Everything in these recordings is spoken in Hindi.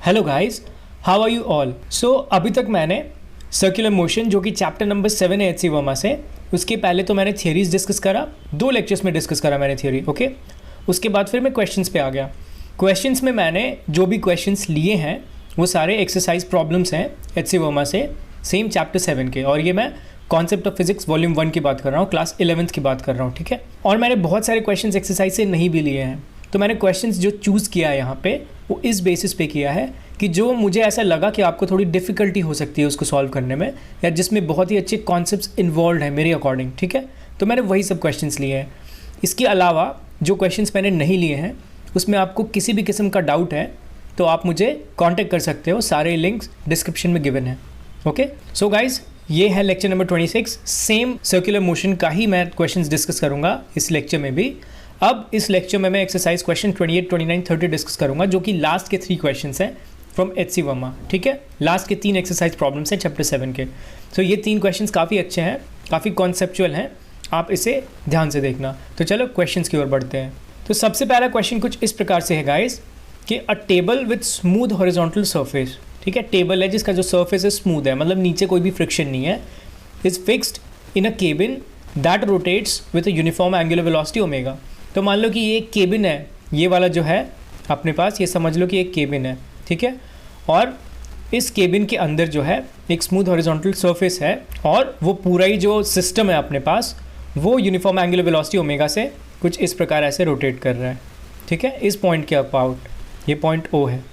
Hello guys, how are you all. So अभी तक मैंने सर्कुलर मोशन जो कि चैप्टर नंबर 7 है एच.सी. वर्मा से, उसके पहले तो मैंने थियरीज डिस्कस करा, 2 लेक्चर्स में डिस्कस करा मैंने थियरी, ओके। उसके बाद फिर मैं क्वेश्चंस पे आ गया। क्वेश्चंस में मैंने जो भी क्वेश्चंस लिए हैं वो सारे एक्सरसाइज प्रॉब्लम्स हैं एच.सी. वर्मा से, सेम चैप्टर 7 के। और ये मैं कॉन्सेप्ट ऑफ फिजिक्स वॉल्यूम 1 की बात कर रहा हूँ, क्लास 11th की बात कर रहा हूँ, ठीक है। और मैंने बहुत सारे क्वेश्चंस एक्सरसाइज से नहीं भी लिए हैं, तो मैंने क्वेश्चंस जो चूज़ किया है यहाँ पे वो इस बेसिस पे किया है कि जो मुझे ऐसा लगा कि आपको थोड़ी डिफ़िकल्टी हो सकती है उसको सॉल्व करने में, या जिसमें बहुत ही अच्छे कॉन्सेप्ट्स इन्वॉल्व हैं मेरे अकॉर्डिंग, ठीक है। तो मैंने वही सब क्वेश्चंस लिए हैं। इसके अलावा जो क्वेश्चंस मैंने नहीं लिए हैं उसमें आपको किसी भी किस्म का डाउट है तो आप मुझे कॉन्टेक्ट कर सकते हो, सारे लिंक्स डिस्क्रिप्शन में गिवन है, ओके। सो गाइज, ये है lecture number 26। Same circular motion का ही मैं क्वेश्चंस डिस्कस करूंगा इस लेक्चर में भी। अब इस लेक्चर में मैं एक्सरसाइज क्वेश्चन 28, 29, 30 डिस्कस करूंगा, जो कि लास्ट के 3 क्वेश्चंस हैं फ्रॉम एच.सी. वर्मा, ठीक है। लास्ट के 3 एक्सरसाइज प्रॉब्लम्स हैं चैप्टर 7 के। तो ये 3 क्वेश्चंस काफ़ी अच्छे हैं, काफ़ी कॉन्सेप्चुअल हैं, आप इसे ध्यान से देखना। तो चलो क्वेश्चंस की ओर बढ़ते हैं। तो सबसे पहला क्वेश्चन कुछ इस प्रकार से है गाइस कि a table with smooth horizontal surface, ठीक है। टेबल है जिसका जो सरफेस है स्मूथ है, मतलब नीचे कोई भी फ्रिक्शन नहीं है, is fixed in a cabin that rotates with a uniform angular velocity omega. तो मान लो कि ये एक केबिन है, ये वाला जो है अपने पास, ये समझ लो कि एक केबिन है, ठीक है। और इस केबिन के अंदर जो है एक स्मूथ हॉरिजॉन्टल सरफेस है, और वो पूरा ही जो सिस्टम है अपने पास वो यूनिफॉर्म एंगुलर वेलोसिटी ओमेगा से कुछ इस प्रकार ऐसे रोटेट कर रहा है, ठीक है। इस पॉइंट के अबाउट, ये पॉइंट O है,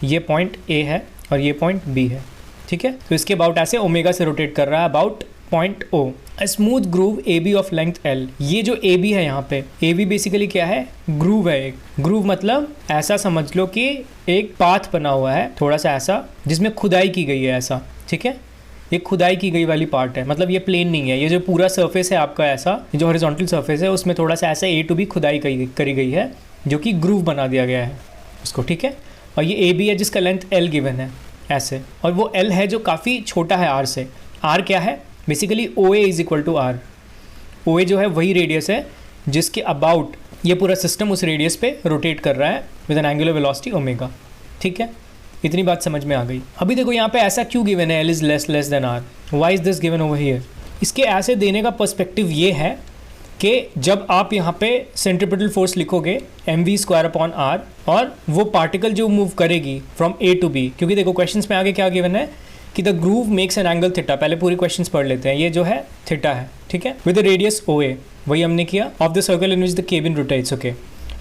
ये पॉइंट A है और ये पॉइंट B है, ठीक है। तो इसके अबाउट ऐसे ओमेगा से रोटेट कर रहा है about point O। A smooth groove AB of length L, ये जो AB है यहाँ पे, AB बेसिकली क्या है, ग्रूव है। एक ग्रूव मतलब ऐसा समझ लो कि एक पाथ बना हुआ है थोड़ा सा ऐसा, जिसमें खुदाई की गई है ऐसा, ठीक है। ये खुदाई की गई वाली पार्ट है, मतलब ये प्लेन नहीं है। ये जो पूरा सरफेस है आपका ऐसा, जो हॉरिजॉन्टल सरफेस है उसमें थोड़ा सा ऐसा A to B खुदाई करी गई है, जो कि ग्रूव बना दिया गया है उसको, ठीक है। और ये AB है जिसका लेंथ L गिवन है ऐसे, और वो L है जो काफ़ी छोटा है R से। R क्या है basically, OA is equal to R। OA जो है वही रेडियस है जिसके अबाउट ये पूरा सिस्टम उस रेडियस पे रोटेट कर रहा है with N angular velocity omega, ठीक है। इतनी बात समझ में आ गई। अभी देखो यहाँ पे ऐसा क्यों गिवन है, L is less than R, why is this given over here. इसके ऐसे देने का पर्सपेक्टिव ये है कि जब आप यहाँ पे सेंट्रीपिटल फोर्स लिखोगे mv²/r, और वो पार्टिकल जो मूव करेगी फ्रॉम A to B, क्योंकि देखो क्वेश्चंस में आगे क्या गिवन है कि the groove makes an angle theta. पहले पूरी क्वेश्चंस पढ़ लेते हैं। ये जो है थीटा है, ठीक है, विद द रेडियस OA, वही हमने किया, of the circle in which the cabin rotates, okay.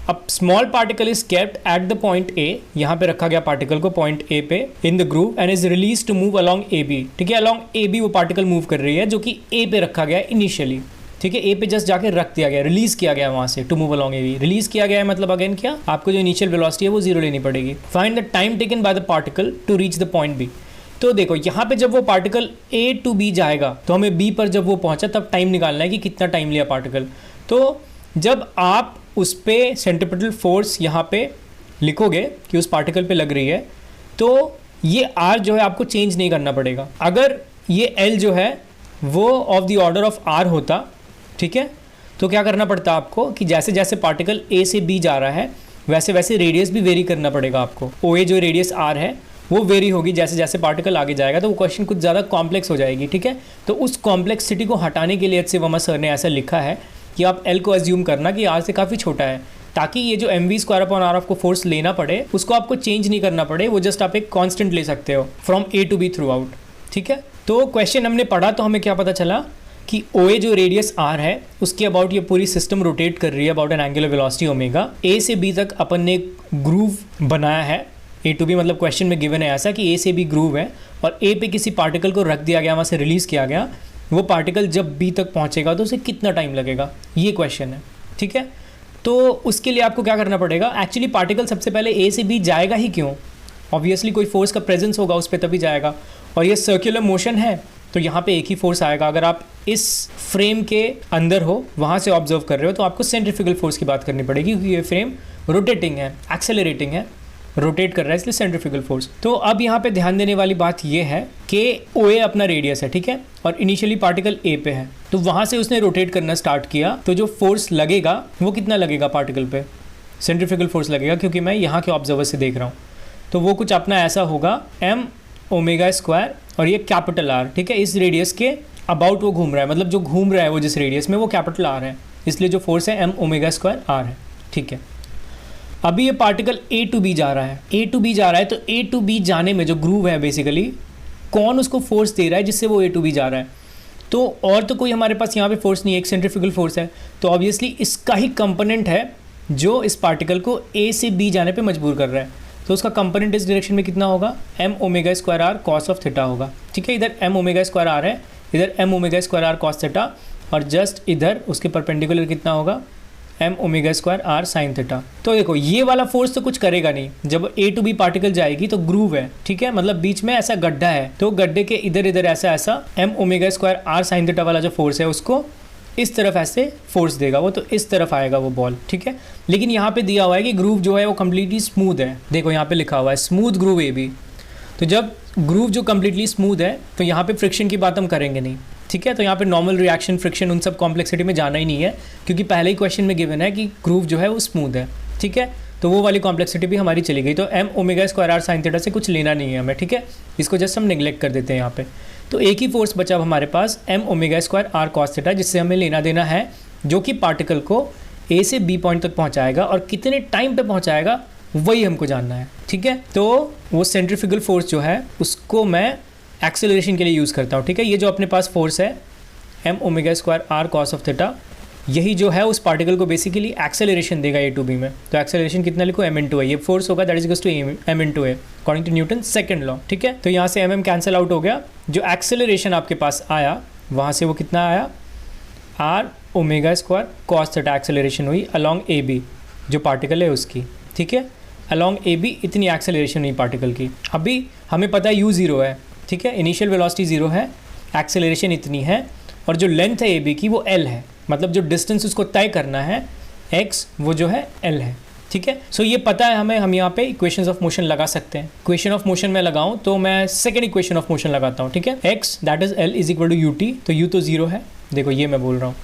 अब small particle is kept at the point A, यहाँ पे रखा गया पार्टिकल को पॉइंट A पे in the groove, and is release to move along AB, ठीक है। अलॉन्ग AB वो पार्टिकल मूव कर रही है जो कि A पे रखा गया है इनिशियली, ठीक है। A पे जस्ट जाके रख दिया गया, रिलीज किया गया वहाँ से, to move along AB release किया गया है, मतलब अगेन क्या, आपको जो इनिशियल वेलोसिटी है वो 0 लेनी पड़ेगी। Find the time taken by the particle to reach the point B। तो देखो यहाँ पे जब वो पार्टिकल A to B जाएगा तो हमें B पर जब वो पहुँचा तब टाइम निकालना है कि कितना टाइम लिया पार्टिकल। तो जब आप उस पर सेंट्रीपिटल फोर्स यहाँ पे लिखोगे कि उस पार्टिकल पे लग रही है, तो ये R जो है आपको चेंज नहीं करना पड़ेगा। अगर ये L जो है वो of the order of R होता, ठीक है, तो क्या करना पड़ता आपको कि जैसे जैसे पार्टिकल A से B जा रहा है वैसे वैसे रेडियस भी वेरी करना पड़ेगा आपको। OA जो रेडियस R है वो वेरी होगी जैसे जैसे पार्टिकल आगे जाएगा, तो वो क्वेश्चन कुछ ज़्यादा कॉम्प्लेक्स हो जाएगी, ठीक है। तो उस कॉम्प्लेक्सिटी को हटाने के लिए एच.सी. वर्मा सर ने ऐसा लिखा है कि आप L को अज्यूम करना कि R से काफ़ी छोटा है, ताकि ये जो mv²/r आपको फोर्स लेना पड़े उसको आपको चेंज नहीं करना पड़े, वो जस्ट आप एक कांस्टेंट ले सकते हो from A to B through out, ठीक है। तो क्वेश्चन हमने पढ़ा तो हमें क्या पता चला कि OA जो रेडियस R है उसके अबाउट ये पूरी सिस्टम रोटेट कर रही है about an angular velocity omega. A से B तक अपन ने ग्रूव बनाया है, A to B मतलब क्वेश्चन में गिवन है ऐसा कि A से B ग्रूव है, और A पे किसी पार्टिकल को रख दिया गया, वहाँ से रिलीज़ किया गया। वो पार्टिकल जब B तक पहुँचेगा तो उसे कितना टाइम लगेगा, ये क्वेश्चन है, ठीक है। तो उसके लिए आपको क्या करना पड़ेगा, एक्चुअली पार्टिकल सबसे पहले A से B जाएगा ही क्यों, ऑब्वियसली कोई फोर्स का प्रेजेंस होगा उस पर तभी जाएगा, और ये सर्कुलर मोशन है तो यहाँ पे एक ही फोर्स आएगा। अगर आप इस फ्रेम के अंदर हो, वहाँ से ऑब्जर्व कर रहे हो, तो आपको सेंट्रीफ्यूगल फोर्स की बात करनी पड़ेगी, क्योंकि ये फ्रेम रोटेटिंग है, एक्सेलरेटिंग है, रोटेट कर रहा है, इसलिए सेंट्रीफ्यूगल फोर्स। तो अब यहाँ पे ध्यान देने वाली बात ये है कि OA अपना रेडियस है, ठीक है, और इनिशियली पार्टिकल A पे है, तो वहाँ से उसने रोटेट करना स्टार्ट किया, तो जो फोर्स लगेगा वो कितना लगेगा पार्टिकल पे, सेंट्रीफ्यूगल फोर्स लगेगा, क्योंकि मैं यहाँ के ऑब्जर्वर से देख रहा हूँ। तो वो कुछ अपना ऐसा होगा m ओमेगा स्क्वायर और ये कैपिटल R, ठीक है। इस रेडियस के अबाउट वो घूम रहा है, मतलब जो घूम रहा है वो जिस रेडियस में वो कैपिटल R है, इसलिए जो फोर्स है m ओमेगा स्क्वायर R है, ठीक है। अभी ये पार्टिकल A टू B जा रहा है, A टू B जा रहा है, तो A टू B जाने में जो ग्रूव है बेसिकली कौन उसको फोर्स दे रहा है जिससे वो A टू B जा रहा है, तो और तो कोई हमारे पास यहाँ पे फोर्स नहीं है, एक सेंट्रीफ्यूगल फोर्स है, तो ऑब्वियसली इसका ही कंपोनेंट है जो इस पार्टिकल को A से B जाने पे मजबूर कर रहा है। तो उसका कंपोनेंट इस डायरेक्शन में कितना होगा, m omega square R cos of theta होगा, ठीक है। इधर m ओमेगा स्क्वायर R है, इधर m omega square R cos theta, और जस्ट इधर उसके परपेंडिकुलर कितना होगा, m omega square R sine theta. तो देखो ये वाला फोर्स तो कुछ करेगा नहीं, जब A टू B पार्टिकल जाएगी तो ग्रूव है, ठीक है, मतलब बीच में ऐसा गड्ढा है, तो गड्ढे के इधर इधर ऐसा m omega square R sine theta वाला जो फोर्स है उसको इस तरफ ऐसे फोर्स देगा, वो तो इस तरफ आएगा वो बॉल, ठीक है। लेकिन यहाँ पे दिया हुआ है कि ग्रूव जो है वो कम्प्लीटली स्मूथ है, देखो यहाँ पे लिखा हुआ है स्मूथ ग्रूव ए बी। तो जब ग्रूव जो कम्प्लीटली स्मूथ है तो यहाँ पे फ्रिक्शन की बात हम करेंगे नहीं, ठीक है। तो यहाँ पे नॉर्मल रिएक्शन, फ्रिक्शन, उन सब कॉम्प्लेक्सिटी में जाना ही नहीं है, क्योंकि पहले ही क्वेश्चन में गिवन है कि ग्रूव जो है वो स्मूथ है, ठीक है। तो वो वाली कॉम्प्लेक्सिटी भी हमारी चली गई। तो m omega square R sine theta से कुछ लेना नहीं है हमें, ठीक है, इसको जस्ट हम नेग्लेक्ट कर देते हैं यहाँ पे। तो एक ही फोर्स बचा अब हमारे पास m omega square R cos theta, जिससे हमें लेना देना है, जो कि पार्टिकल को A से B पॉइंट तक पहुँचाएगा और कितने टाइम पे पहुँचाएगा वही हमको जानना है, ठीक है। तो वो सेंट्रीफ्यूगल फोर्स जो है उसको मैं एक्सेलरेशन के लिए यूज़ करता हूँ, ठीक है। ये जो अपने पास फोर्स है m omega square R cos of theta, यही जो है उस पार्टिकल को बेसिकली एक्सेलरेशन देगा A टू B में। तो एक्सेलरेशन कितना लिखो, m इंटू ए, ये फोर्स होगा that is equals to m into a according to Newton second law, ठीक है। तो यहाँ से m कैंसिल आउट हो गया, जो एक्सेलरेशन आपके पास आया वहाँ से वो कितना आया, R omega square cos theta acceleration हुई अलॉन्ग ए बी, जो पार्टिकल है उसकी, ठीक है। अलॉन्ग ए बी इतनी एक्सेलरेशन हुई पार्टिकल की। अभी हमें पता है u ज़ीरो है, ठीक है, इनिशियल वेलोसिटी ज़ीरो है, एक्सेलरेशन इतनी है, और जो लेंथ है ए बी की वो l है, मतलब जो डिस्टेंस उसको तय करना है x वो जो है l है, ठीक है। सो ये पता है हमें, हम यहाँ पे इक्वेशंस ऑफ मोशन लगा सकते हैं। इक्वेशन ऑफ मोशन में लगाऊं तो मैं सेकंड इक्वेशन ऑफ मोशन लगाता हूँ, ठीक है। x that is l is equal to u t, तो u तो ज़ीरो है, देखो ये मैं बोल रहा हूँ,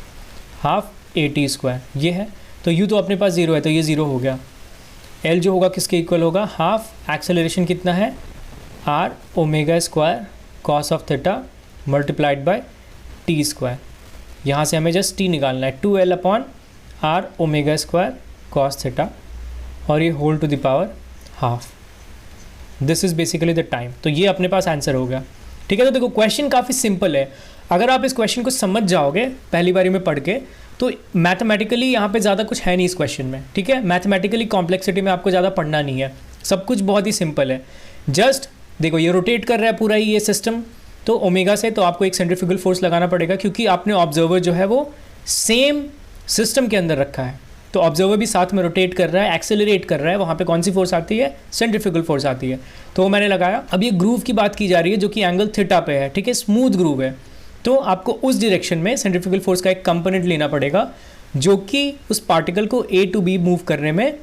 हाफ ए टी स्क्वायर ये है, तो u तो अपने पास ज़ीरो है, तो ये ज़ीरो हो गया। l जो होगा किसके इक्वल होगा, हाफ एक्सेलरेशन कितना है, r omega square cos of theta multiplied by t square. यहाँ से हमें जस्ट t निकालना है, 2l upon r omega square cos theta, और ये whole to the power half. This is basically the time. तो ये अपने पास आंसर हो गया, ठीक है। तो देखो क्वेश्चन काफ़ी सिंपल है, अगर आप इस क्वेश्चन को समझ जाओगे पहली बारी में पढ़ के, तो मैथमेटिकली यहाँ पे ज़्यादा कुछ है नहीं इस क्वेश्चन में, ठीक है। मैथमेटिकली कॉम्प्लेक्सिटी में आपको ज़्यादा पढ़ना नहीं है, सब कुछ बहुत ही सिंपल है। जस्ट देखो ये रोटेट कर रहा है पूरा ही ये सिस्टम, तो ओमेगा से तो आपको एक सेंट्रीफ्यूगल फोर्स लगाना पड़ेगा, क्योंकि आपने ऑब्जर्वर जो है वो सेम सिस्टम के अंदर रखा है, तो ऑब्जर्वर भी साथ में रोटेट कर रहा है, एक्सेलरेट कर रहा है, वहाँ पे कौन सी फोर्स आती है, सेंट्रीफ्यूगल फोर्स आती है, तो वो मैंने लगाया। अब ये ग्रूव की बात की जा रही है जो कि एंगल थीटा पे है, ठीक है, स्मूथ ग्रूव है, तो आपको उस डायरेक्शन में सेंट्रीफ्यूगल फोर्स का एक कंपोनेंट लेना पड़ेगा जो कि उस पार्टिकल को ए टू बी मूव करने में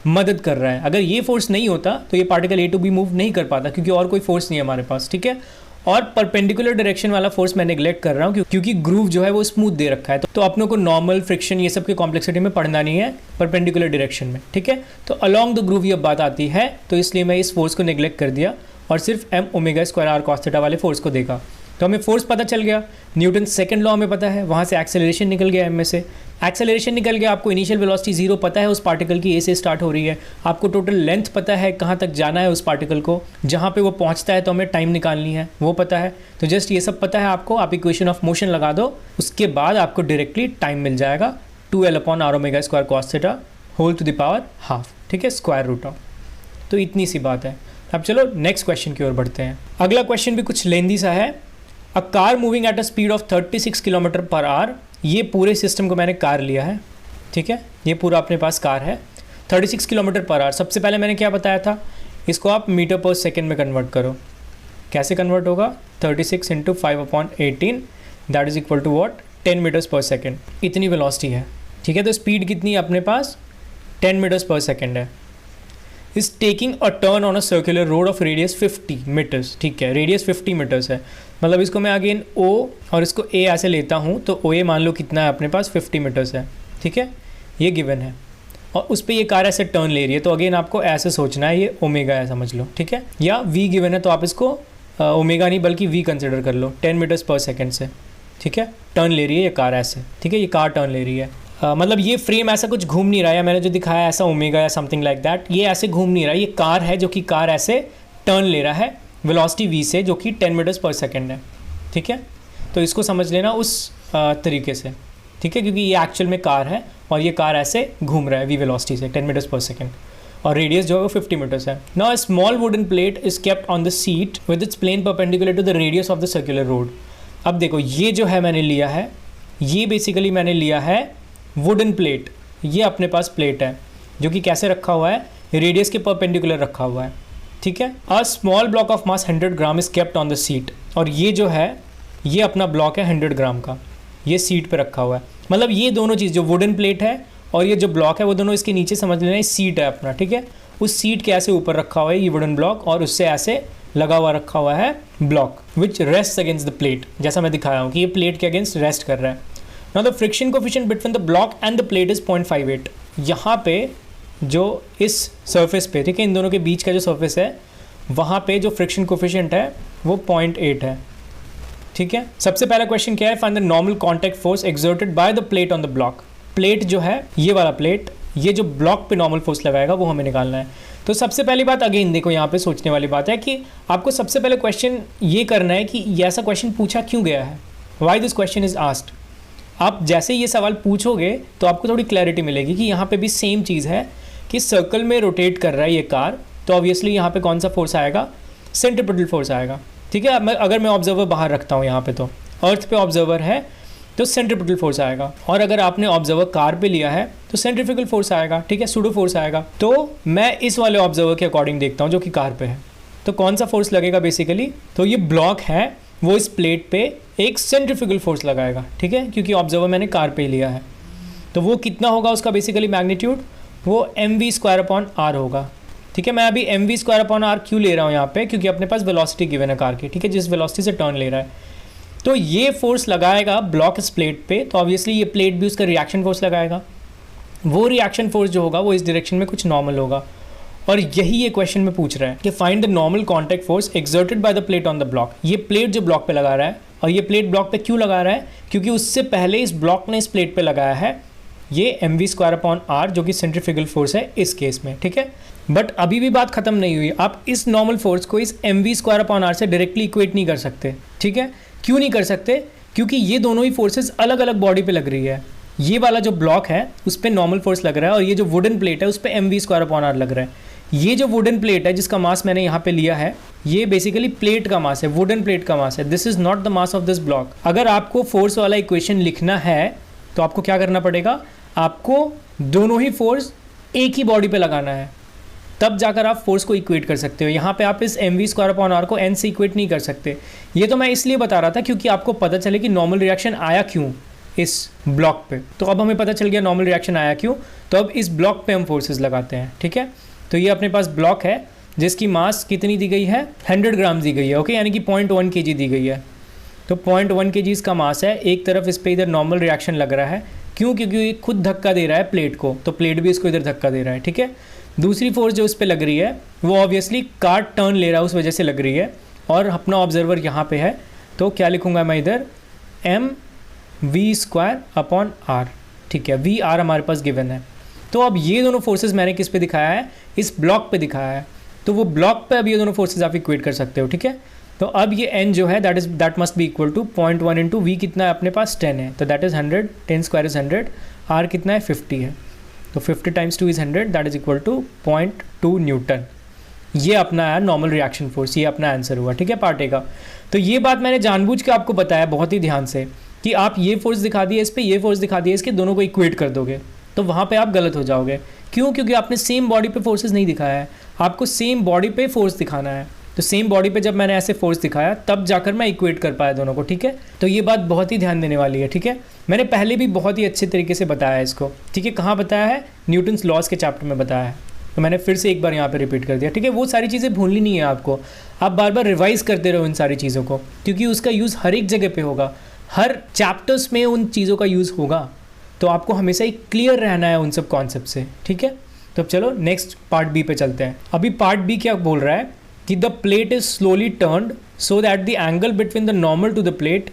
मदद कर रहा है। अगर ये फोर्स नहीं होता तो ये particle A to B move नहीं कर पाता, क्योंकि और कोई फोर्स नहीं है हमारे पास, ठीक है। और परपेंडिकुलर डायरेक्शन वाला फोर्स मैं नेग्लेक्ट कर रहा हूँ क्योंकि ग्रूव जो है वो स्मूथ दे रखा है, तो अपनों को नॉर्मल, फ्रिक्शन, ये सब की कॉम्प्लेक्सिटी में पढ़ना नहीं है, परपेंडिकुलर डायरेक्शन में, ठीक है। तो अलॉन्ग द ग्रूव ये बात आती है, तो इसलिए मैं इस फोर्स को नेग्लेक्ट कर दिया और सिर्फ m omega square r cos theta वाले फोर्स को देखा। तो हमें फोर्स पता चल गया, न्यूटन सेकंड लॉ हमें पता है, वहाँ से एक्सेलरेशन निकल गया, m में से एक्सेलरेशन निकल गया, आपको इनिशियल वेलोसिटी ज़ीरो पता है, उस पार्टिकल की a से स्टार्ट हो रही है, आपको टोटल लेंथ पता है कहाँ तक जाना है उस पार्टिकल को, जहाँ पे वो पहुँचता है तो हमें टाइम निकालनी है वो पता है। तो जस्ट ये सब पता है आपको, आप इक्वेशन ऑफ मोशन लगा दो, उसके बाद आपको डायरेक्टली टाइम मिल जाएगा, 2l upon r omega square cos theta whole to the power half, ठीक है, स्क्वायर रूट ऑफ। तो इतनी सी बात है। अब चलो नेक्स्ट क्वेश्चन की ओर बढ़ते हैं। अगला क्वेश्चन भी कुछ लेंदी सा है। A car moving at a speed of 36 kilometre per hour, ये पूरे सिस्टम को मैंने कार लिया है, ठीक है, ये पूरा अपने पास कार है 36 किलोमीटर पर आवर। सबसे पहले मैंने क्या बताया था, इसको आप मीटर पर सेकेंड में कन्वर्ट करो। कैसे कन्वर्ट होगा, 36 into 5/18 that is equal to what, 10 metres per second, इतनी वेलोसिटी है, ठीक है। तो स्पीड कितनी है अपने पास, 10 मीटर्स पर सेकेंड है। Is taking a turn on a circular road of radius 50 metres, ठीक है, रेडियस 50 मीटर्स है, मतलब इसको मैं अगेन O और इसको A ऐसे लेता हूँ, तो OA मान लो कितना है अपने पास, 50 मीटर्स है, ठीक है, ये गिवन है। और उस पर ये कार ऐसे टर्न ले रही है, तो अगेन आपको ऐसे सोचना है, ये ओमेगा है समझ लो, ठीक है। या v गिवन है तो आप इसको ओमेगा नहीं बल्कि v कंसिडर कर लो 10 मीटर्स पर सेकेंड से, ठीक है। टर्न ले रही है ये कार ऐसे, ठीक है, ये कार टर्न ले रही है। मतलब ये फ्रेम ऐसा कुछ घूम नहीं रहा है, मैंने जो दिखाया ऐसा ओमेगा या समथिंग लाइक दैट, ये ऐसे घूम नहीं रहा है, ये कार है जो कि कार ऐसे टर्न ले रहा है वेलोसिटी v से, जो कि 10 मीटर्स पर सेकेंड है, ठीक है। तो इसको समझ लेना उस तरीके से, ठीक है, क्योंकि ये एक्चुअल में कार है और ये कार ऐसे घूम रहा है v वेलोसिटी से 10 मीटर्स पर सेकेंड, और रेडियस जो है वो 50 मीटर्स है। Now a small wooden plate is kept on the seat with its plane perpendicular to the radius of the circular road. अब देखो ये जो है मैंने लिया है, ये बेसिकली मैंने लिया है वुडन प्लेट, ये अपने पास प्लेट है जो कि कैसे रखा हुआ है, रेडियस के परपेंडिकुलर रखा हुआ है, ठीक है। A small block of mass 100 gram is kept on the seat, और ये जो है ये अपना ब्लॉक है 100 ग्राम का, ये सीट पे रखा हुआ है। मतलब ये दोनों चीज़ जो वुडन प्लेट है और ये जो ब्लॉक है वो दोनों इसके नीचे समझ लेना सीट है अपना, ठीक है। उस सीट के ऐसे ऊपर रखा हुआ है ये वुडन ब्लॉक, और उससे ऐसे लगा हुआ रखा हुआ है block which rest against the plate, जैसा मैं दिखाया हूँ कि ये प्लेट के अगेंस्ट रेस्ट कर रहा है। Now the friction coefficient between the block and the plate is 0.58। यहाँ पे जो इस सरफेस पे, ठीक है, इन दोनों के बीच का जो सरफेस है वहाँ पे जो फ्रिक्शन कोफिशिएंट है वो 0.8 है, ठीक है। सबसे पहला क्वेश्चन क्या है, find the normal contact force exerted by the plate on the block. Plate जो है ये वाला प्लेट, ये जो ब्लॉक पे नॉर्मल फोर्स लगाएगा वो हमें निकालना है। तो सबसे पहली बात अगेन देखो यहाँ पे सोचने वाली बात है कि आपको सबसे पहले क्वेश्चन ये करना है कि ये ऐसा क्वेश्चन पूछा क्यों गया है, why this question is asked. आप जैसे ये सवाल पूछोगे तो आपको थोड़ी क्लैरिटी मिलेगी कि यहाँ पे भी सेम चीज़ है कि सर्कल में रोटेट कर रहा है ये कार, तो ऑब्वियसली यहाँ पे कौन सा फोर्स आएगा, सेंट्रीपिटल फोर्स आएगा, ठीक है। अगर मैं ऑब्जर्वर बाहर रखता हूँ यहाँ पे, तो अर्थ पे ऑब्जर्वर है तो सेंट्रीपिटल फोर्स आएगा, और अगर आपने ऑब्जर्वर कार पे लिया है तो सेंट्रीफ्यूगल फोर्स आएगा, ठीक है, सूडो फोर्स आएगा। तो मैं इस वाले ऑब्जर्वर के अकॉर्डिंग देखता हूँ जो कि कार पे है, तो कौन सा फोर्स लगेगा बेसिकली, तो ये ब्लॉक है वो इस प्लेट पे एक सेंट्रीफ्यूगल फोर्स लगाएगा, ठीक है, क्योंकि ऑब्जर्वर मैंने कार पे लिया है। तो वो कितना होगा उसका बेसिकली मैग्नीट्यूड, वो mv²/r होगा, ठीक है। मैं अभी mv²/r क्यों ले रहा हूँ यहाँ पे, क्योंकि अपने पास वेलोसिटी गिवन है कार की, ठीक है, जिस वेलोसिटी से टर्न ले रहा है। तो ये फोर्स लगाएगा ब्लॉक इस प्लेट पे, तो ऑब्वियसली ये प्लेट भी उसका रिएक्शन फोर्स लगाएगा। वो रिएक्शन फोर्स जो होगा वो इस डायरेक्शन में कुछ नॉर्मल होगा, और यही ये क्वेश्चन में पूछ रहा है कि find the normal contact force exerted by the plate on the block. ये प्लेट जो ब्लॉक पे लगा रहा है, और ये प्लेट ब्लॉक पे क्यों लगा रहा है, क्योंकि उससे पहले इस ब्लॉक ने इस प्लेट पे लगाया है ये mv²/r जो कि सेंट्रीफ्यूगल फोर्स है इस केस में, ठीक है। बट अभी भी बात खत्म नहीं हुई, आप इस नॉर्मल फोर्स को इस mv²/r से डायरेक्टली इक्वेट नहीं कर सकते, ठीक है। क्यों नहीं कर सकते, क्योंकि ये दोनों ही फोर्सेस अलग अलग बॉडी पे लग रही है। ये वाला जो ब्लॉक है उस पर नॉर्मल फोर्स लग रहा है, और ये जो वुडन प्लेट है उस पर mv²/r लग रहा है। ये जो वुडन प्लेट है जिसका मास मैंने यहाँ पे लिया है, ये बेसिकली प्लेट का मास है, वुडन प्लेट का मास है, this is not the mass of this block. अगर आपको फोर्स वाला इक्वेशन लिखना है तो आपको क्या करना पड़ेगा, आपको दोनों ही फोर्स एक ही बॉडी पे लगाना है, तब जाकर आप फोर्स को इक्वेट कर सकते हो। यहाँ पे आप इस mv²/r को n से इक्वेट नहीं कर सकते। ये तो मैं इसलिए बता रहा था क्योंकि आपको पता चले कि नॉर्मल रिएक्शन आया क्यों इस ब्लॉक पे, तो अब हमें पता चल गया नॉर्मल रिएक्शन आया क्यों। तो अब इस ब्लॉक पे हम फोर्सेस लगाते हैं, ठीक है। तो ये अपने पास ब्लॉक है जिसकी मास कितनी दी गई है, 100 ग्राम दी गई है, ओके, यानी कि 0.1 kg दी गई है। तो 0.1 kg इसका मास है। एक तरफ इस पर इधर नॉर्मल रिएक्शन लग रहा है, क्यों, क्योंकि ये खुद धक्का दे रहा है प्लेट को, तो प्लेट भी इसको इधर धक्का दे रहा है, ठीक है। दूसरी फोर्स जो इस पर लग रही है वो ऑब्वियसली कार टर्न ले रहा है उस वजह से लग रही है, और अपना ऑब्जर्वर यहाँ पे है, तो क्या लिखूँगा मैं इधर mv²/r, ठीक है, vr हमारे पास गिवन है। तो अब ये दोनों फोर्सेस मैंने किस पे दिखाया है, इस ब्लॉक पे दिखाया है, तो वो ब्लॉक पे अब ये दोनों फोर्सेस आप इक्वेट कर सकते हो, ठीक है। तो अब ये n जो है that must be equal to 0.1 into v कितना है अपने पास 10 है, तो दैट इज़ 100, 10² इज़ 100, r कितना है 50 है, तो 50 × 2 is 100, that is equal to 0.2 newton. ये अपना है नॉर्मल रिएक्शन फोर्स, ये अपना आंसर हुआ, ठीक है, पार्ट ए का। तो ये बात मैंने जानबूझ के आपको बताया बहुत ही ध्यान से कि आप ये फोर्स दिखा दिए इस पर, ये फोर्स दिखा दिए इसके, दोनों को इक्वेट कर दोगे तो वहाँ पे आप गलत हो जाओगे। क्यों, क्योंकि आपने सेम बॉडी पे फोर्सेस नहीं दिखाया है, आपको सेम बॉडी पे फोर्स दिखाना है। तो सेम बॉडी पे जब मैंने ऐसे फोर्स दिखाया तब जाकर मैं इक्वेट कर पाया दोनों को, ठीक है। तो ये बात बहुत ही ध्यान देने वाली है, ठीक है। मैंने पहले भी बहुत ही अच्छे तरीके से बताया है इसको, ठीक है। कहाँ बताया है, न्यूटन्स लॉज के चैप्टर में बताया है, तो मैंने फिर से एक बार यहाँ पे रिपीट कर दिया, ठीक है। वो सारी चीज़ें भूलनी नहीं है आपको, आप बार बार रिवाइज करते रहो इन सारी चीज़ों को, क्योंकि उसका यूज़ हर एक जगह पे होगा, हर चैप्टर्स में उन चीज़ों का यूज़ होगा। तो आपको हमेशा ही क्लियर रहना है उन सब कॉन्सेप्ट से, ठीक है। तो अब चलो नेक्स्ट पार्ट बी पे चलते हैं। अभी पार्ट बी क्या बोल रहा है कि the plate is slowly turned so that the angle between the normal to the plate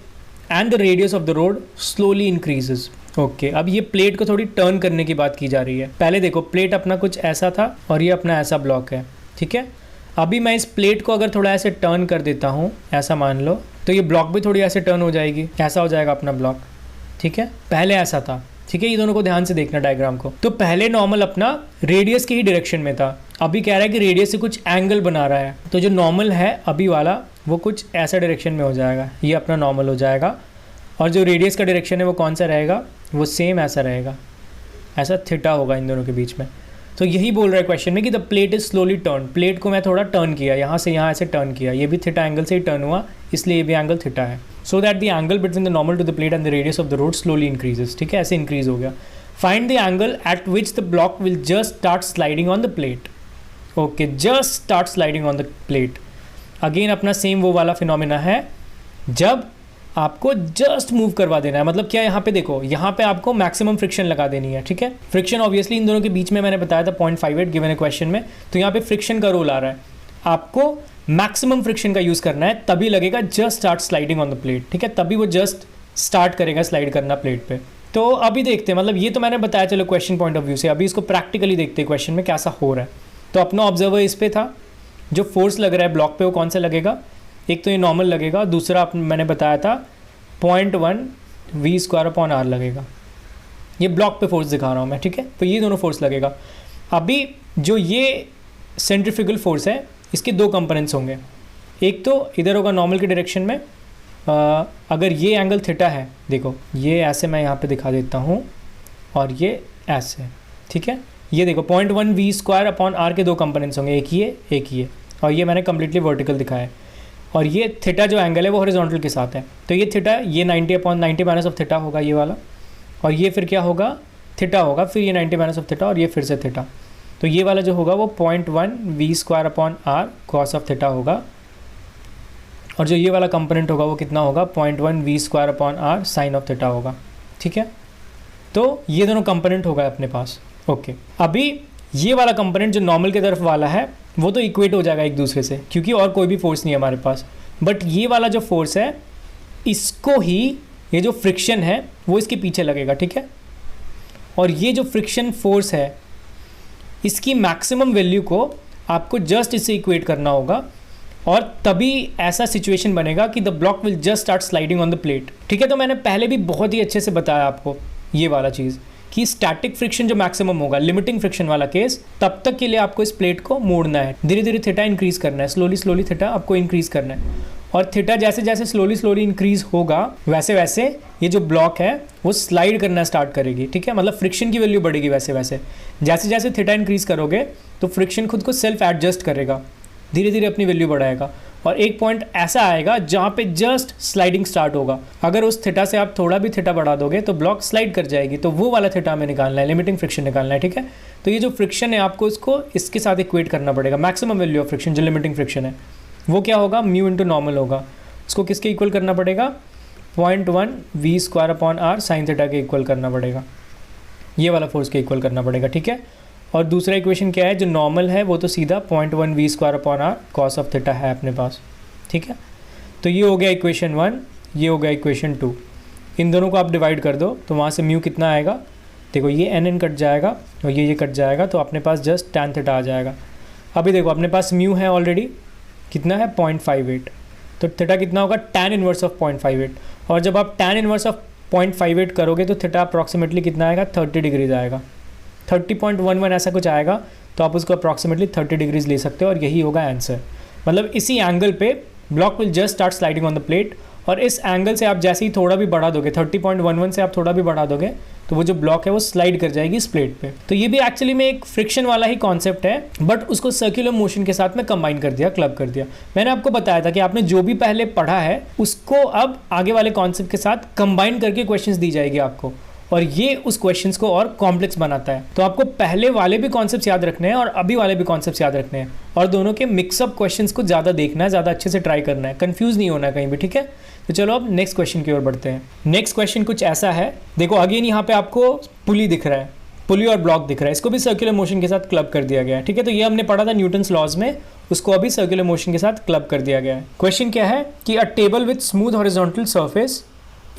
and the radius of the road slowly increases. Okay, अब ये प्लेट को थोड़ी टर्न करने की बात की जा रही है। पहले देखो प्लेट अपना कुछ ऐसा था और ये अपना ऐसा ब्लॉक है, ठीक है। अभी मैं इस प्लेट को अगर थोड़ा ऐसे टर्न कर देता हूँ, ऐसा मान लो, तो ये ब्लॉक भी थोड़ी ऐसे टर्न हो जाएगी, ऐसा हो जाएगा अपना ब्लॉक, ठीक है। पहले ऐसा था, ठीक है। ये दोनों को ध्यान से देखना डायग्राम को। तो पहले नॉर्मल अपना रेडियस की ही डायरेक्शन में था, अभी कह रहा है कि रेडियस से कुछ एंगल बना रहा है। तो जो नॉर्मल है अभी वाला वो कुछ ऐसा डायरेक्शन में हो जाएगा, ये अपना नॉर्मल हो जाएगा। और जो रेडियस का डायरेक्शन है वो कौन सा रहेगा, वो सेम ऐसा रहेगा, ऐसा थीटा होगा इन दोनों के बीच में। तो यही बोल रहा है क्वेश्चन में कि the plate is slowly turn, plate को मैं थोड़ा टर्न किया, यहाँ से यहाँ ऐसे टर्न किया, ये भी थीटा एंगल से ही टर्न हुआ, इसलिए ये भी एंगल थीटा है। So that the angle between the normal to the plate and the radius of the road slowly increases, ठीक है, ऐसे इंक्रीज हो गया। Find the angle at which the block will just start sliding on the plate. Okay, just start sliding on the plate. Again अपना सेम वो वाला फिनोमिना है जब आपको जस्ट मूव करवा देना है। मतलब क्या, यहाँ पे देखो, यहाँ पे आपको मैक्सिमम फ्रिक्शन लगा देनी है, ठीक है। फ्रिक्शन ऑब्वियसली इन दोनों के बीच में मैंने बताया था 0.58 गिवन है क्वेश्चन में, तो यहाँ पे फ्रिक्शन का रोल आ रहा है। आपको मैक्सिमम फ्रिक्शन का यूज करना है, तभी लगेगा just start sliding on the plate, ठीक है, तभी वो जस्ट स्टार्ट करेगा स्लाइड करना प्लेट पे। तो अभी देखते हैं, मतलब ये तो मैंने बताया चलो क्वेश्चन पॉइंट ऑफ व्यू से, अभी इसको प्रैक्टिकली देखते हैं क्वेश्चन में कैसा हो रहा है। तो अपना ऑब्जर्वर इस पे था, जो फोर्स लग रहा है ब्लॉक पे वो कौन सा लगेगा, एक तो ये नॉर्मल लगेगा, दूसरा मैंने बताया था 0.1 v² लगेगा। ये ब्लॉक पे फोर्स दिखा रहा हूँ मैं, ठीक है। तो ये दोनों फोर्स लगेगा। अभी जो ये सेंट्रीफ्यूगल फोर्स है इसके दो कंपोनेंट्स होंगे, एक तो इधर होगा नॉर्मल के डायरेक्शन में, अगर ये एंगल थीटा है, देखो ये ऐसे मैं यहाँ पे दिखा देता हूँ और ये ऐसे, ठीक है। ये देखो 0.1 v² के दो कंपोनेंट्स होंगे, एक ये, और ये मैंने कम्प्लीटली वर्टिकल दिखाया है। और ये थीटा जो एंगल है वो हॉरिजॉन्टल के साथ है, तो ये थीटा, ये 90/90 माइनस ऑफ थीटा होगा ये वाला, और ये फिर क्या होगा, थीटा होगा, फिर ये 90 माइनस ऑफ थीटा, और ये फिर से थीटा। तो ये वाला जो होगा वो 0.1 v² कॉस ऑफ थीटा होगा, और जो ये वाला कंपोनेंट होगा वो कितना होगा, 0.1 v² साइन ऑफ थीटा होगा, ठीक है। तो ये दोनों कंपोनेंट होगा अपने पास। ओके, अभी ये वाला कंपोनेंट जो नॉर्मल की तरफ वाला है वो तो इक्वेट हो जाएगा एक दूसरे से, क्योंकि और कोई भी फोर्स नहीं है हमारे पास। बट ये वाला जो फोर्स है इसको ही, ये जो फ्रिक्शन है वो इसके पीछे लगेगा, ठीक है। और ये जो फ्रिक्शन फोर्स है इसकी मैक्सिमम वैल्यू को आपको जस्ट इससे इक्वेट करना होगा, और तभी ऐसा सिचुएशन बनेगा कि the block will just start sliding on the plate, ठीक है। तो मैंने पहले भी बहुत ही अच्छे से बताया आपको ये वाला चीज़ कि स्टैटिक फ्रिक्शन जो मैक्सिमम होगा, लिमिटिंग फ्रिक्शन वाला केस, तब तक के लिए आपको इस प्लेट को मोड़ना है, धीरे धीरे थीटा इंक्रीज करना है, स्लोली थीटा आपको इंक्रीज करना है। और थीटा जैसे जैसे स्लोली इंक्रीज होगा वैसे वैसे ये जो ब्लॉक है वो स्लाइड करना स्टार्ट करेगी, ठीक है। मतलब फ्रिक्शन की वैल्यू बढ़ेगी वैसे वैसे, जैसे जैसे थीटा इंक्रीज करोगे तो फ्रिक्शन खुद को सेल्फ एडजस्ट करेगा, धीरे धीरे अपनी वैल्यू बढ़ाएगा, और एक पॉइंट ऐसा आएगा जहाँ पे जस्ट स्लाइडिंग स्टार्ट होगा। अगर उस थीटा से आप थोड़ा भी थीटा बढ़ा दोगे तो ब्लॉक स्लाइड कर जाएगी, तो वो वाला थीटा हमें निकालना है, लिमिटिंग फ्रिक्शन निकालना है, ठीक है। तो ये जो फ्रिक्शन है आपको इसको इसके साथ इक्वेट करना पड़ेगा, मैक्सिमम वैल्यू ऑफ फ्रिक्शन जो लिमिटिंग फ्रिक्शन है वो क्या होगा, म्यू इंटू नॉर्मल होगा। उसको किसके इक्वल करना पड़ेगा, 0.1 v² साइन थीटा के इक्वल करना पड़ेगा, ये वाला फोर्स के इक्वल करना पड़ेगा, ठीक है। और दूसरा इक्वेशन क्या है, जो नॉर्मल है वो तो सीधा 0.1 v² कॉस ऑफ थीटा है अपने पास, ठीक है। तो ये हो गया इक्वेशन 1, ये हो गया इक्वेशन 2। इन दोनों को आप डिवाइड कर दो तो वहाँ से म्यू कितना आएगा, देखो ये एन कट जाएगा और ये कट जाएगा, तो अपने पास जस्ट tan थीटा आ जाएगा। अभी देखो अपने पास म्यू है ऑलरेडी, कितना है 0.58, तो थीटा कितना होगा tan इनवर्स ऑफ 0.58, और जब आप tan इनवर्स ऑफ 0.58 करोगे तो थीटा अप्रॉक्सीमेटली कितना आएगा, 30 डिग्रीज आएगा, 30.11 ऐसा कुछ आएगा, तो आप उसको अप्रॉक्सीमेटली 30 डिग्रीज ले सकते हो, और यही होगा आंसर। मतलब इसी एंगल पे block will just start sliding on the plate, और इस एंगल से आप जैसे ही थोड़ा भी बढ़ा दोगे, 30.11 से आप थोड़ा भी बढ़ा दोगे तो वो जो ब्लॉक है वो स्लाइड कर जाएगी इस प्लेट पे। तो ये भी एक्चुअली में एक फ्रिक्शन वाला ही कॉन्सेप्ट है, बट उसको सर्कुलर मोशन के साथ में कंबाइन कर दिया, क्लब कर दिया। मैंने आपको बताया था कि आपने जो भी पहले पढ़ा है उसको अब आगे वाले कॉन्सेप्ट के साथ कंबाइन करके क्वेश्चंस दी जाएगी आपको, और ये उस क्वेश्चंस को और कॉम्प्लेक्स बनाता है। तो आपको पहले वाले भी कॉन्सेप्ट्स याद रखने हैं और अभी वाले भी कॉन्सेप्ट्स याद रखने हैं, और दोनों के मिक्सअप क्वेश्चंस को ज़्यादा देखना है, ज़्यादा अच्छे से ट्राई करना है, कंफ्यूज नहीं होना है कहीं भी, ठीक है। तो चलो अब नेक्स्ट क्वेश्चन की ओर बढ़ते हैं। नेक्स्ट क्वेश्चन कुछ ऐसा है, देखो अगेन यहाँ पे आपको पुली दिख रहा है, पुली और ब्लॉक दिख रहा है, इसको भी सर्कुलर मोशन के साथ क्लब कर दिया गया है, ठीक है। तो ये हमने पढ़ा था न्यूटन्स लॉज में, उसको अभी सर्कुलर मोशन के साथ क्लब कर दिया गया है। क्वेश्चन क्या है कि a table with smooth horizontal surface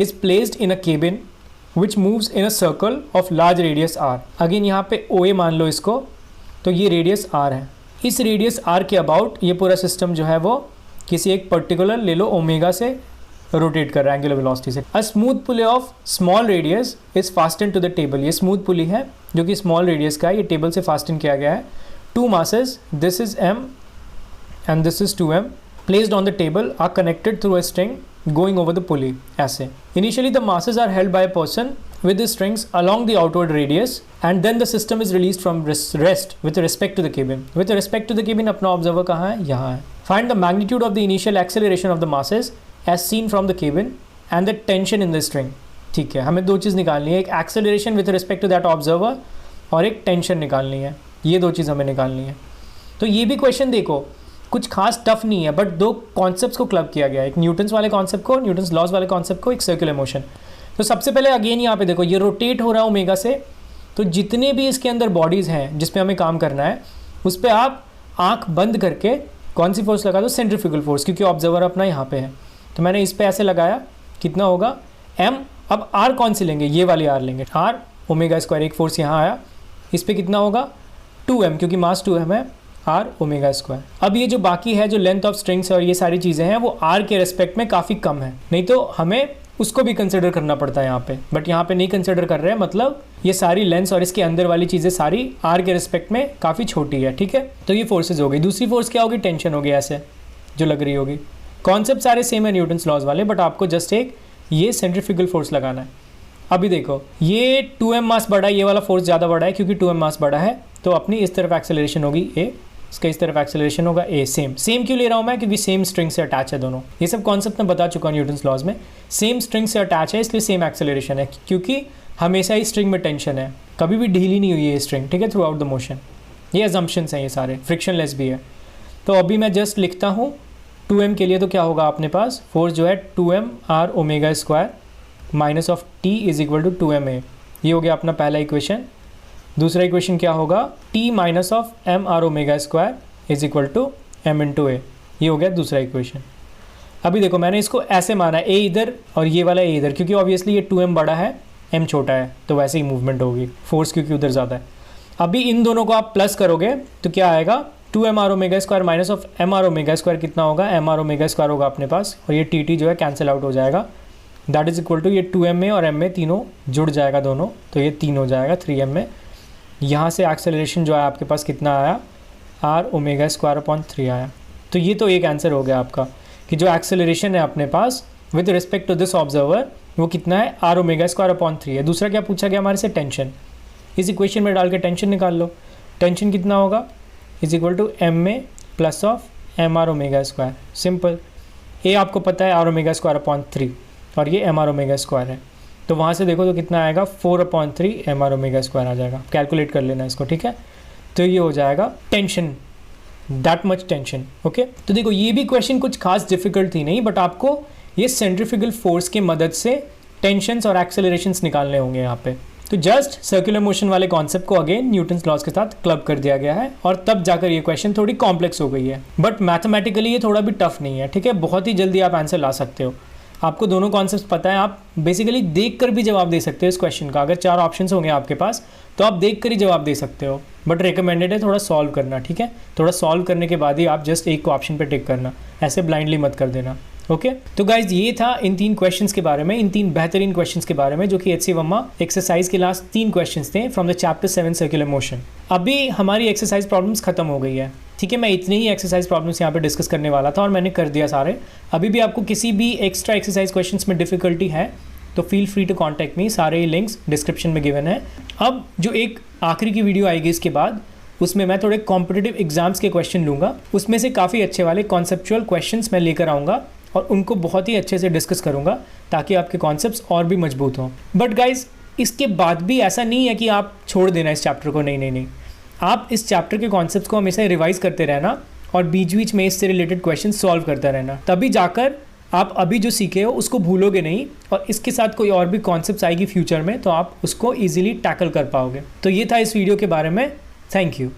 is placed in a cabin which moves in a circle of large radius R. Again यहाँ पे ओ ए मान लो इसको, तो ये रेडियस आर है। इस रेडियस आर के अबाउट ये पूरा सिस्टम जो है वो किसी एक पर्टिकुलर ले लो ओमेगा से रोटेट कर रहा है एंगुलर वेलोसिटी से। A smooth pulley of small radius is fasten to the table. ये स्मूथ पुली है जो कि स्मॉल रेडियस का है, ये टेबल से फास्टन किया गया है। Two masses, this is m and this is 2m, placed on the table are connected through a string going over the pulley ऐसे। Initially the masses are held by a person with the strings along the outward radius and then the system is released from rest with respect to the cabin. With respect to the cabin अपना observer कहाँ है? यहाँ है। Find the magnitude of the initial acceleration of the masses as seen from the cabin and the tension in the string. ठीक है, हमें दो चीज़ निकालनी है, एक acceleration with respect to that observer और एक tension निकालनी है, ये दो चीज़ हमें निकालनी है। तो ये भी क्वेश्चन देखो कुछ खास टफ नहीं है, बट दो कॉन्सेप्ट्स को क्लब किया गया है, एक न्यूटन्स वाले कॉन्सेप्ट को, न्यूटन्स लॉज वाले कॉन्सेप्ट को, एक सर्कुलर मोशन। तो सबसे पहले अगेन यहाँ पे देखो ये रोटेट हो रहा है ओमेगा से, तो जितने भी इसके अंदर बॉडीज़ हैं जिस पे हमें काम करना है उस पर आप आंख बंद करके कौन सी फोर्स लगा दो? सेंट्रीफ्यूगल फोर्स, क्योंकि ऑब्जर्वर अपना यहाँ पे है। तो मैंने इस पर ऐसे लगाया, कितना होगा m। अब r कौन सी लेंगे? ये वाली r लेंगे, r ओमेगा स्क्वायर, एक फोर्स यहाँ आया, इस पर कितना होगा 2m, क्योंकि मास 2m है, आर ओमेगा स्क्वायर। अब ये जो बाकी है जो लेंथ ऑफ स्ट्रिंग्स और ये सारी चीज़ें हैं वो आर के रेस्पेक्ट में काफ़ी कम है, नहीं तो हमें उसको भी कंसिडर करना पड़ता है यहाँ पे, बट यहाँ पे नहीं कंसिडर कर रहे हैं, मतलब ये सारी लेंथ और इसके अंदर वाली चीज़ें सारी आर के रेस्पेक्ट में काफ़ी छोटी है, ठीक है। तो ये फोर्सेज हो गई। दूसरी फोर्स क्या होगी? टेंशन होगी ऐसे जो लग रही होगी। कॉन्सेप्ट सारे सेम है न्यूटन्स लॉज वाले, बट आपको जस्ट एक ये सेंट्रीफ्यूगल फोर्स लगाना है। अभी देखो ये 2m मास बड़ा है, ये वाला फोर्स ज़्यादा बड़ा है क्योंकि 2m मास बड़ा है, तो अपनी इस तरफ एक्सेलरेशन होगी a, इसका इस तरफ एक्सेलरेशन होगा a। सेम क्यों ले रहा हूँ मैं? क्योंकि सेम स्ट्रिंग से अटैच है दोनों। ये सब कॉन्सेप्ट मैं बता चुका हूँ न्यूटन्स लॉज में। सेम स्ट्रिंग से अटैच है इसलिए सेम एक्सेलरेशन है, क्योंकि हमेशा ही स्ट्रिंग में टेंशन है, कभी भी ढीली नहीं हुई है स्ट्रिंग, ठीक है, थ्रू आउट द मोशन। ये अजम्पशंस हैं ये सारे, फ्रिक्शनलेस भी है। तो अभी मैं जस्ट लिखता हूँ 2m के लिए, तो क्या होगा अपने पास फोर्स जो है 2m r omega square minus of t is equal to 2ma। ये हो गया अपना पहला इक्वेशन। दूसरा इक्वेशन क्या होगा? t minus of m r omega square is equal to m into a। ये हो गया दूसरा इक्वेशन। अभी देखो मैंने इसको ऐसे माना है, a इधर और ये वाला a इधर, क्योंकि ऑब्वियसली ये 2m बड़ा है m छोटा है, तो वैसे ही मूवमेंट होगी, फोर्स क्योंकि उधर ज़्यादा है। अभी इन दोनों को आप प्लस करोगे तो क्या आएगा? 2m r omega square minus of m r omega square कितना होगा? m r ओमेगा स्क्वायर होगा अपने पास, और ये t जो है कैंसिल आउट हो जाएगा, दैट इज इक्वल टू ये 2m और m में तीनों जुड़ जाएगा दोनों, तो ये 3 हो जाएगा 3m में। यहाँ से एक्सेलरेशन जो है आपके पास कितना आया? r ओमेगा स्क्वायर अपॉन 3 आया। तो ये तो एक आंसर हो गया आपका कि जो एक्सेलरेशन है अपने पास with respect to this observer वो कितना है? r ओमेगा स्क्वायर अपॉन 3 है। दूसरा क्या पूछा गया हमारे से? टेंशन। इस इक्वेशन में डाल के टेंशन निकाल लो। टेंशन कितना होगा? इज इक्वल टू m में plus of m r omega square. Simple. a आपको पता है r ओमेगा स्क्वायर अपॉन 3 और ये m r ओमेगा स्क्वायर है, तो वहाँ से देखो तो कितना आएगा? 4/3 m r ओमेगा स्क्वायर आ जाएगा। कैलकुलेट कर लेना इसको, ठीक है। तो ये हो जाएगा tension, that much tension, okay. तो देखो ये भी क्वेश्चन कुछ खास डिफिकल्ट थी नहीं, बट आपको ये सेंट्रीफ्यूगल फोर्स की मदद से टेंशन्स और एक्सेलरेशंस निकालने होंगे यहाँ पे। तो जस्ट सर्कुलर मोशन वाले कॉन्सेप्ट को अगेन न्यूटन्स लॉज के साथ क्लब कर दिया गया है, और तब जाकर ये क्वेश्चन थोड़ी कॉम्प्लेक्स हो गई है, बट मैथमेटिकली ये थोड़ा भी टफ नहीं है, ठीक है। बहुत ही जल्दी आप आंसर ला सकते हो। आपको दोनों कॉन्सेप्ट्स पता है, आप बेसिकली देख कर भी जवाब दे सकते हो इस क्वेश्चन का। अगर 4 ऑप्शंस होंगे आपके पास तो आप देख कर ही जवाब दे सकते हो, बट रिकमेंडेड है थोड़ा सॉल्व करना, ठीक है। थोड़ा सॉल्व करने के बाद ही आप जस्ट एक ऑप्शन पे टिक करना, ऐसे ब्लाइंडली मत कर देना, ओके। तो गाइज ये था इन 3 क्वेश्चंस के बारे में, इन 3 बेहतरीन क्वेश्चंस के बारे में, जो कि एचसी वर्मा एक्सरसाइज के लास्ट 3 क्वेश्चंस थे from the chapter 7 circular motion. अभी हमारी एक्सरसाइज प्रॉब्लम्स खत्म हो गई है, ठीक है। मैं इतने ही एक्सरसाइज प्रॉब्लम्स यहाँ पे डिस्कस करने वाला था और मैंने कर दिया सारे। अभी भी आपको किसी भी एक्स्ट्रा एक्सरसाइज क्वेश्चंस में डिफिकल्टी है तो feel free to contact me, सारे लिंक्स डिस्क्रिप्शन में गिवन है। अब जो एक आखिरी की वीडियो आएगी इसके बाद, उसमें मैं थोड़े कॉम्पिटिटिव एग्जाम्स के क्वेश्चन लूँगा, उसमें से काफ़ी अच्छे वाले कॉन्सेप्चुअल क्वेश्चंस मैं लेकर आऊँगा और उनको बहुत ही अच्छे से डिस्कस करूँगा ताकि आपके कॉन्सेप्ट्स और भी मजबूत हों। बट गाइज इसके बाद भी ऐसा नहीं है कि आप छोड़ देना इस चैप्टर को, नहीं नहीं नहीं, आप इस चैप्टर के कॉन्सेप्ट्स को हमेशा रिवाइज करते रहना और बीच बीच में इससे रिलेटेड क्वेश्चन सॉल्व करता रहना, तभी जाकर आप अभी जो सीखे हो उसको भूलोगे नहीं और इसके साथ कोई और भी कॉन्सेप्ट्स आएगी फ्यूचर में तो आप उसको ईजिली टैकल कर पाओगे। तो ये था इस वीडियो के बारे में। Thank you.